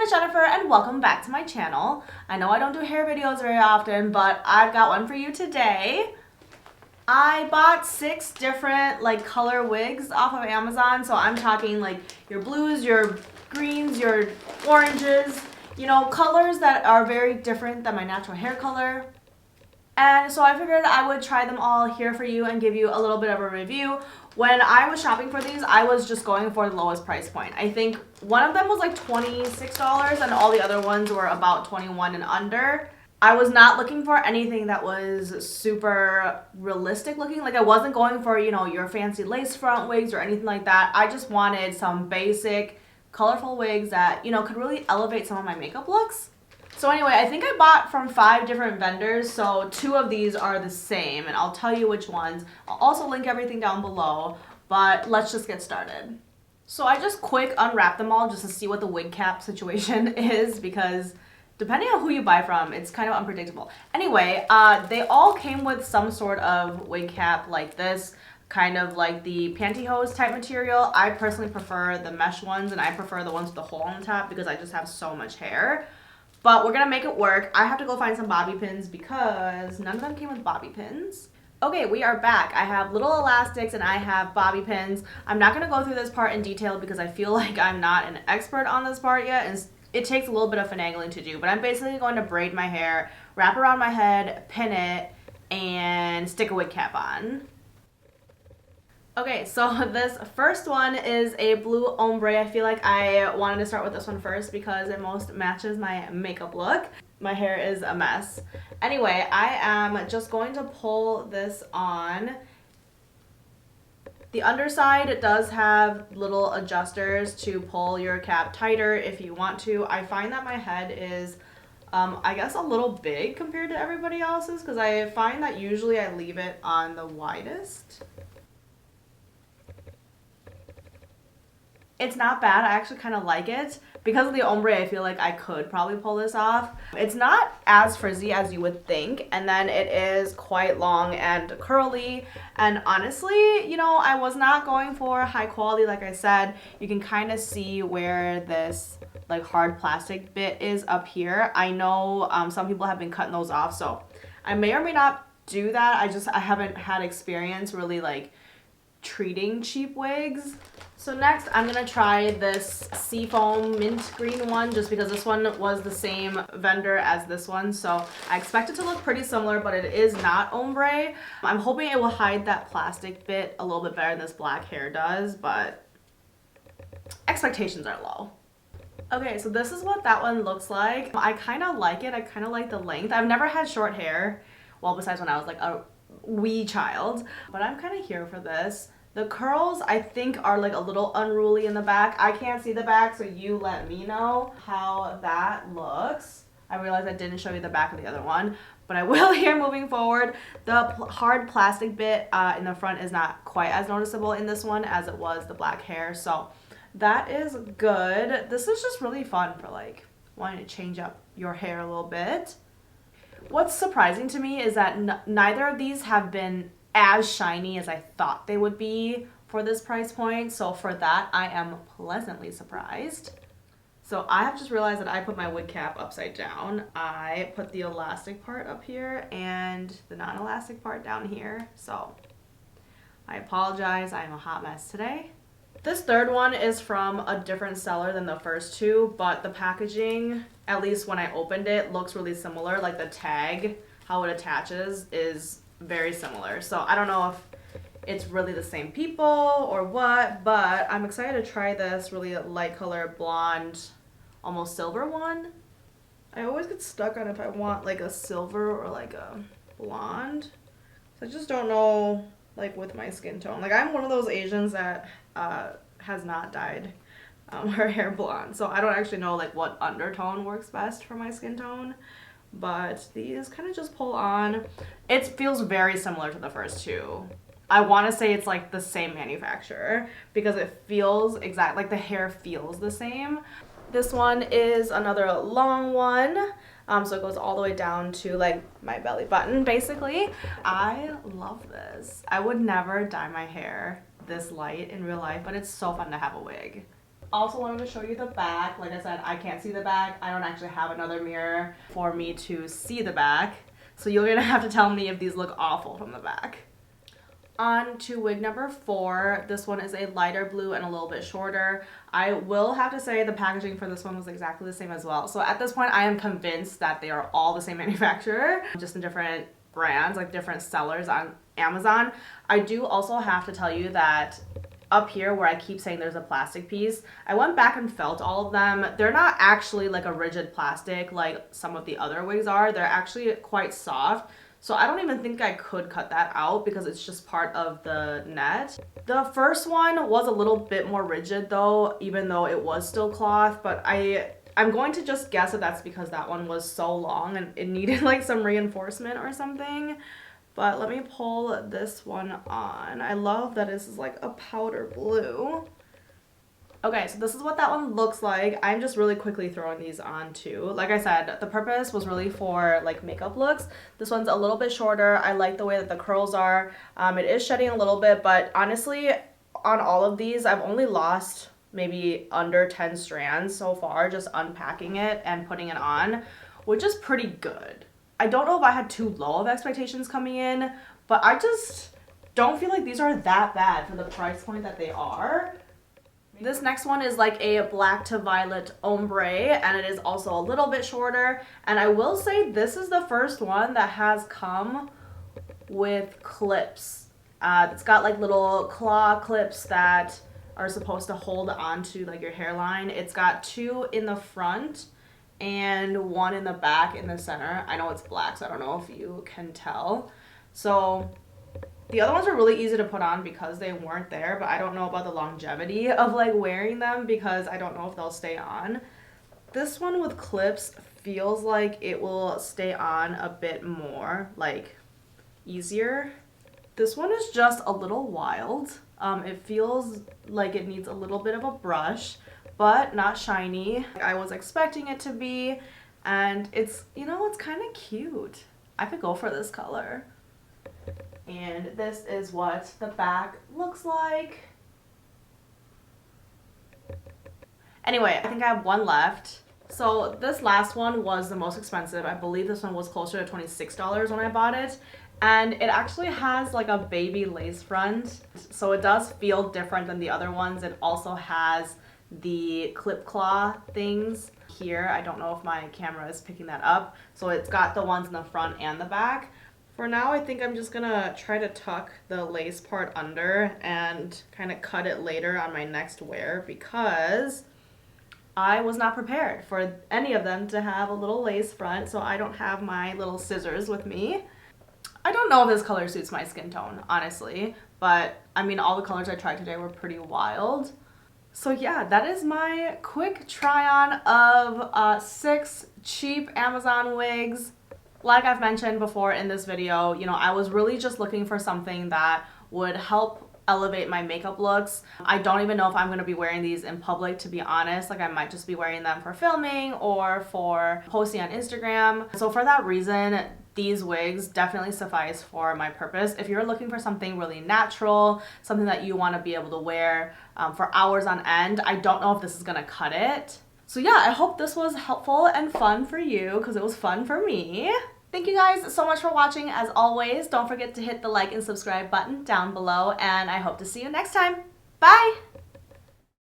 is Jennifer and welcome back to my channel. I know I don't do hair videos very often, but I've got one for you today. I bought 6 different color wigs off of Amazon, so I'm talking like your blues, your greens, your oranges, you know, colors that are very different than my natural hair color. And so I figured I would try them all here for you and give you a little bit of a review. When I was shopping for these, I was just going for the lowest price point. I think one of them was like $26 and all the other ones were about $21 and under. I was not looking for anything that was super realistic looking. Like I wasn't going for, you know, your fancy lace front wigs or anything like that. I just wanted some basic colorful wigs that, you know, could really elevate some of my makeup looks. So anyway, I think I bought from 5 different vendors, so 2 of these are the same, and I'll tell you which ones. I'll also link everything down below, but let's just get started. So I just quick unwrapped them all just to see what the wig cap situation is, because depending on who you buy from, it's kind of unpredictable. Anyway, they all came with some sort of wig cap like this, kind of like the pantyhose type material. I personally prefer the mesh ones, and I prefer the ones with the hole on the top because I just have so much hair. But we're gonna make it work. I have to go find some bobby pins because none of them came with bobby pins. Okay, we are back. I have little elastics and I have bobby pins. I'm not gonna go through this part in detail because I feel like I'm not an expert on this part yet, and it takes a little bit of finagling to do. But I'm basically going to braid my hair, wrap around my head, pin it, and stick a wig cap on. Okay, so this first one is a blue ombre. I feel like I wanted to start with this one first because it most matches my makeup look. My hair is a mess. Anyway, I am just going to pull this on. The underside, it does have little adjusters to pull your cap tighter if you want to. I find that my head is, I guess, a little big compared to everybody else's because I find that usually I leave it on the widest. It's not bad. I actually kind of like it. Because of the ombre, I feel like I could probably pull this off. It's not as frizzy as you would think, and then it is quite long and curly. And honestly, you know, I was not going for high quality, like I said. You can kind of see where this like hard plastic bit is up here. I know some people have been cutting those off, so I may or may not do that. I haven't had experience really like treating cheap wigs. So next I'm gonna try this seafoam mint green one just because this one was the same vendor as this one, so I expect it to look pretty similar, but it is not ombre. I'm hoping it will hide that plastic bit a little bit better than this black hair does, but expectations are low. Okay, so this is what that one looks like. I kind of like it. I kind of like the length. I've never had short hair, well, besides when I was like a wee child, but I'm kind of here for this. The curls, I think, are like a little unruly in the back. I can't see the back, so you let me know how that looks. I realized I didn't show you the back of the other one, but I will here moving forward. The hard plastic bit in the front is not quite as noticeable in this one as it was the black hair, so that is good. This is just really fun for like wanting to change up your hair a little bit. What's surprising to me is that neither of these have been as shiny as I thought they would be for this price point, so for that I am pleasantly surprised. So I have just realized that I put my wig cap upside down. I put the elastic part up here and the non-elastic part down here, so I apologize. I am a hot mess today. This third one is from a different seller than the first 2, but the packaging, at least when I opened it, looks really similar. Like the tag, how it attaches, is very similar. So I don't know if it's really the same people or what, but I'm excited to try this really light color blonde, almost silver one. I always get stuck on if I want like a silver or like a blonde. So I just don't know like with my skin tone. Like I'm one of those Asians that has not dyed her hair blonde. So I don't actually know like what undertone works best for my skin tone. But these kind of just pull on. It feels very similar to the first 2. I want to say it's like the same manufacturer because it feels exact, like the hair feels the same. This one is another long one, so it goes all the way down to like my belly button basically. I love this. I would never dye my hair this light in real life, but it's so fun to have a wig. Also wanted to show you the back. Like I said, I can't see the back. I don't actually have another mirror for me to see the back. So you're gonna have to tell me if these look awful from the back. On to wig number 4. This one is a lighter blue and a little bit shorter. I will have to say the packaging for this one was exactly the same as well. So at this point, I am convinced that they are all the same manufacturer, just in different brands, like different sellers on Amazon. I do also have to tell you that up here where I keep saying there's a plastic piece, I went back and felt all of them. They're not actually like a rigid plastic like some of the other wigs are. They're actually quite soft. So I don't even think I could cut that out because it's just part of the net. The first one was a little bit more rigid though, even though it was still cloth, but I'm going to just guess that that's because that one was so long and it needed like some reinforcement or something. But let me pull this one on. I love that this is like a powder blue. Okay, so this is what that one looks like. I'm just really quickly throwing these on too. Like I said, the purpose was really for like makeup looks. This one's a little bit shorter. I like the way that the curls are. It is shedding a little bit, but honestly, on all of these, I've only lost maybe under 10 strands so far, just unpacking it and putting it on, which is pretty good. I don't know if I had too low of expectations coming in, but I just don't feel like these are that bad for the price point that they are. This next one is like a black to violet ombre, and it is also a little bit shorter. And I will say this is the first one that has come with clips. It's got like little claw clips that are supposed to hold onto like your hairline. It's got 2 in the front and 1 in the back in the center. I know it's black, so I don't know if you can tell. So the other ones are really easy to put on because they weren't there, but I don't know about the longevity of like wearing them because I don't know if they'll stay on. This one with clips feels like it will stay on a bit more, like easier. This one is just a little wild. It feels like it needs a little bit of a brush, but not shiny. I was expecting it to be, and it's, you know, it's kind of cute. I could go for this color. And this is what the back looks like. Anyway, I think I have one left. So this last one was the most expensive. I believe this one was closer to $26 when I bought it. And it actually has like a baby lace front. So it does feel different than the other ones. It also has the clip claw things here. I don't know if my camera is picking that up. So it's got the ones in the front and the back. For now, I think I'm just gonna try to tuck the lace part under and kind of cut it later on my next wear because I was not prepared for any of them to have a little lace front, so I don't have my little scissors with me. I don't know if this color suits my skin tone, honestly, but I mean, all the colors I tried today were pretty wild. So yeah, that is my quick try on of 6 cheap Amazon wigs. Like I've mentioned before in this video, you know, I was really just looking for something that would help elevate my makeup looks. I don't even know if I'm going to be wearing these in public, to be honest. Like I might just be wearing them for filming or for posting on Instagram. So for that reason, these wigs definitely suffice for my purpose. If you're looking for something really natural, something that you want to be able to wear for hours on end, I don't know if this is going to cut it. So yeah, I hope this was helpful and fun for you because it was fun for me. Thank you guys so much for watching. As always, don't forget to hit the like and subscribe button down below, and I hope to see you next time. Bye!